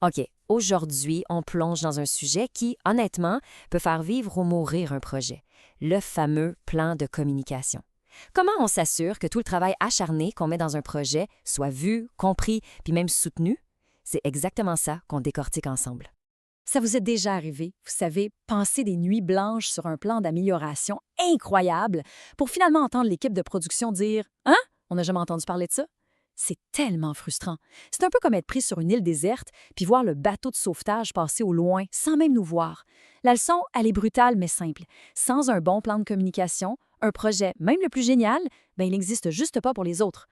OK, aujourd'hui, on plonge dans un sujet qui, honnêtement, peut faire vivre ou mourir un projet, le fameux plan de communication. Comment on s'assure que tout le travail acharné qu'on met dans un projet soit vu, compris, puis même soutenu? C'est exactement ça qu'on décortique ensemble. Ça vous est déjà arrivé, vous savez, passer des nuits blanches sur un plan d'amélioration incroyable pour finalement entendre l'équipe de production dire Hein? On n'a jamais entendu parler de ça? C'est tellement frustrant. C'est un peu comme être pris sur une île déserte puis voir le bateau de sauvetage passer au loin sans même nous voir. La leçon, elle est brutale mais simple. Sans un bon plan de communication, un projet, même le plus génial, il n'existe juste pas pour les autres.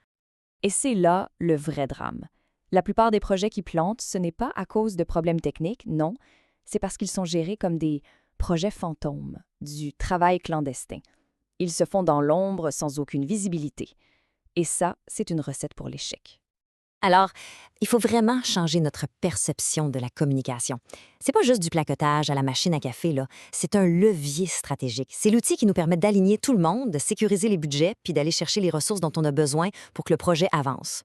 Et c'est là le vrai drame. La plupart des projets qui plantent, ce n'est pas à cause de problèmes techniques, non, c'est parce qu'ils sont gérés comme des projets fantômes, du travail clandestin. Ils se font dans l'ombre sans aucune visibilité. Et ça, c'est une recette pour l'échec. Alors, il faut vraiment changer notre perception de la communication. C'est pas juste du placotage à la machine à café, là. C'est un levier stratégique. C'est l'outil qui nous permet d'aligner tout le monde, de sécuriser les budgets, puis d'aller chercher les ressources dont on a besoin pour que le projet avance.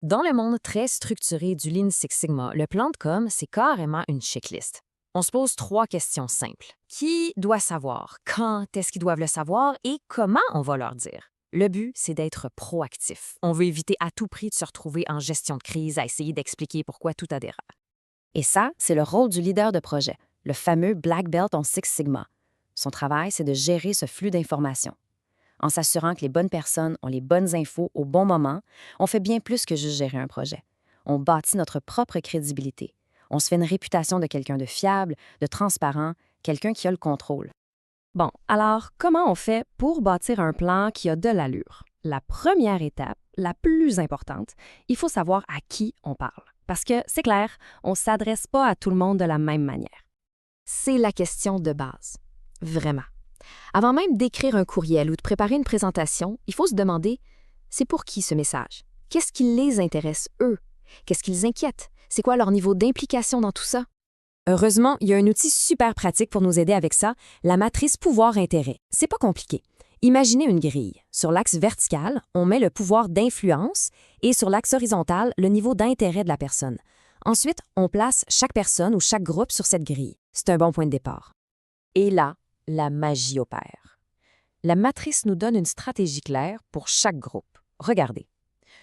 Dans le monde très structuré du Lean Six Sigma, le plan de com, c'est carrément une checklist. On se pose 3 questions simples. Qui doit savoir? Quand est-ce qu'ils doivent le savoir? Et comment on va leur dire? Le but, c'est d'être proactif. On veut éviter à tout prix de se retrouver en gestion de crise à essayer d'expliquer pourquoi tout a des erreurs. Et ça, c'est le rôle du leader de projet, le fameux Black Belt en Six Sigma. Son travail, c'est de gérer ce flux d'informations. En s'assurant que les bonnes personnes ont les bonnes infos au bon moment, on fait bien plus que juste gérer un projet. On bâtit notre propre crédibilité. On se fait une réputation de quelqu'un de fiable, de transparent, quelqu'un qui a le contrôle. Bon, alors, comment on fait pour bâtir un plan qui a de l'allure? La première étape, la plus importante, il faut savoir à qui on parle. Parce que, c'est clair, on ne s'adresse pas à tout le monde de la même manière. C'est la question de base. Vraiment. Avant même d'écrire un courriel ou de préparer une présentation, il faut se demander, c'est pour qui ce message? Qu'est-ce qui les intéresse, eux? Qu'est-ce qui les inquiète? C'est quoi leur niveau d'implication dans tout ça? Heureusement, il y a un outil super pratique pour nous aider avec ça, la matrice pouvoir-intérêt. C'est pas compliqué. Imaginez une grille. Sur l'axe vertical, on met le pouvoir d'influence et sur l'axe horizontal, le niveau d'intérêt de la personne. Ensuite, on place chaque personne ou chaque groupe sur cette grille. C'est un bon point de départ. Et là, la magie opère. La matrice nous donne une stratégie claire pour chaque groupe. Regardez.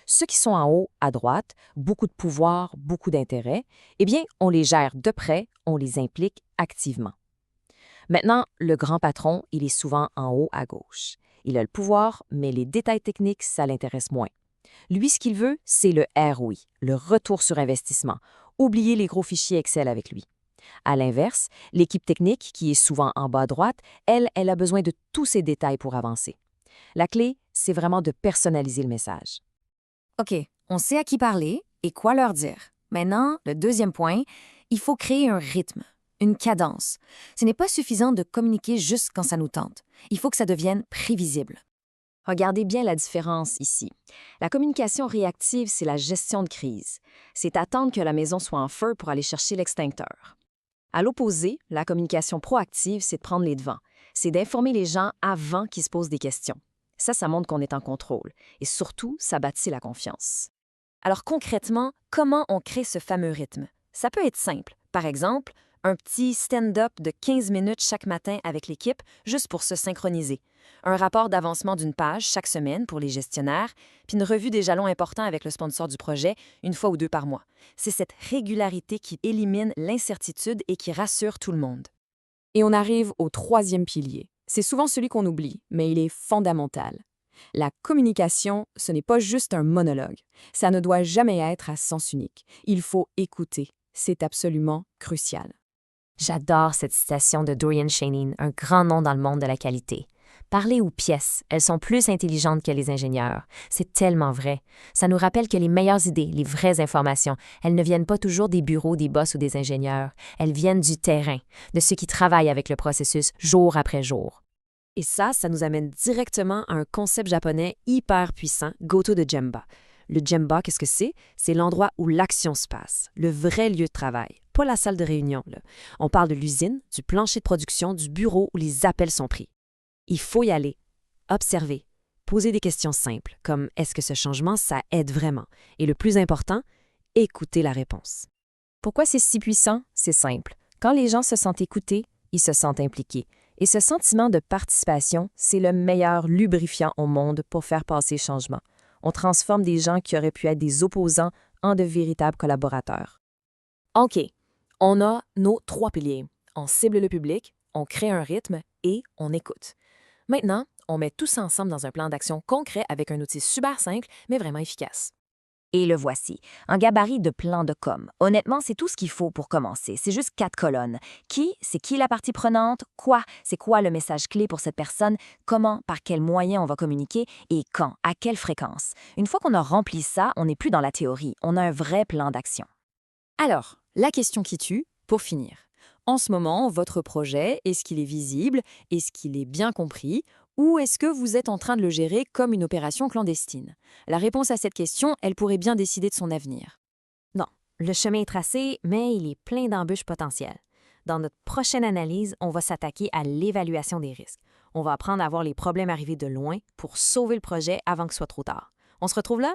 Ceux qui sont en haut, à droite, beaucoup de pouvoir, beaucoup d'intérêt, eh bien, on les gère de près, on les implique activement. Maintenant, le grand patron, il est souvent en haut à gauche. Il a le pouvoir, mais les détails techniques, ça l'intéresse moins. Lui, ce qu'il veut, c'est le ROI, le retour sur investissement. Oubliez les gros fichiers Excel avec lui. À l'inverse, l'équipe technique, qui est souvent en bas à droite, elle a besoin de tous ces détails pour avancer. La clé, c'est vraiment de personnaliser le message. OK, on sait à qui parler et quoi leur dire. Maintenant, le deuxième point, il faut créer un rythme, une cadence. Ce n'est pas suffisant de communiquer juste quand ça nous tente. Il faut que ça devienne prévisible. Regardez bien la différence ici. La communication réactive, c'est la gestion de crise. C'est attendre que la maison soit en feu pour aller chercher l'extincteur. À l'opposé, la communication proactive, c'est de prendre les devants. C'est d'informer les gens avant qu'ils se posent des questions. Ça montre qu'on est en contrôle. Et surtout, ça bâtit la confiance. Alors concrètement, comment on crée ce fameux rythme? Ça peut être simple. Par exemple, un petit stand-up de 15 minutes chaque matin avec l'équipe, juste pour se synchroniser. Un rapport d'avancement d'une page chaque semaine pour les gestionnaires, puis une revue des jalons importants avec le sponsor du projet, une fois ou 2 par mois. C'est cette régularité qui élimine l'incertitude et qui rassure tout le monde. Et on arrive au 3e pilier. C'est souvent celui qu'on oublie, mais il est fondamental. La communication, ce n'est pas juste un monologue. Ça ne doit jamais être à sens unique. Il faut écouter. C'est absolument crucial. J'adore cette citation de Dorian Shainin, un grand nom dans le monde de la qualité. Parler aux pièces, elles sont plus intelligentes que les ingénieurs. C'est tellement vrai. Ça nous rappelle que les meilleures idées, les vraies informations, elles ne viennent pas toujours des bureaux, des boss ou des ingénieurs. Elles viennent du terrain, de ceux qui travaillent avec le processus jour après jour. Et ça nous amène directement à un concept japonais hyper puissant, Goto de Gemba. Le Gemba, qu'est-ce que c'est? C'est l'endroit où l'action se passe, le vrai lieu de travail, pas la salle de réunion, là. On parle de l'usine, du plancher de production, du bureau où les appels sont pris. Il faut y aller, observer, poser des questions simples, comme est-ce que ce changement, ça aide vraiment? Et le plus important, écouter la réponse. Pourquoi c'est si puissant? C'est simple. Quand les gens se sentent écoutés, ils se sentent impliqués. Et ce sentiment de participation, c'est le meilleur lubrifiant au monde pour faire passer changement. On transforme des gens qui auraient pu être des opposants en de véritables collaborateurs. OK, on a nos 3 piliers. On cible le public, on crée un rythme et on écoute. Maintenant, on met tout ça ensemble dans un plan d'action concret avec un outil super simple, mais vraiment efficace. Et le voici, un gabarit de plan de com. Honnêtement, c'est tout ce qu'il faut pour commencer. C'est juste 4 colonnes. Qui? C'est qui la partie prenante? Quoi? C'est quoi le message clé pour cette personne? Comment? Par quels moyens on va communiquer? Et quand? À quelle fréquence? Une fois qu'on a rempli ça, on n'est plus dans la théorie. On a un vrai plan d'action. Alors, la question qui tue, pour finir. En ce moment, votre projet, est-ce qu'il est visible? Est-ce qu'il est bien compris? Ou est-ce que vous êtes en train de le gérer comme une opération clandestine? La réponse à cette question, elle pourrait bien décider de son avenir. Non, le chemin est tracé, mais il est plein d'embûches potentielles. Dans notre prochaine analyse, on va s'attaquer à l'évaluation des risques. On va apprendre à voir les problèmes arriver de loin pour sauver le projet avant que ce soit trop tard. On se retrouve là?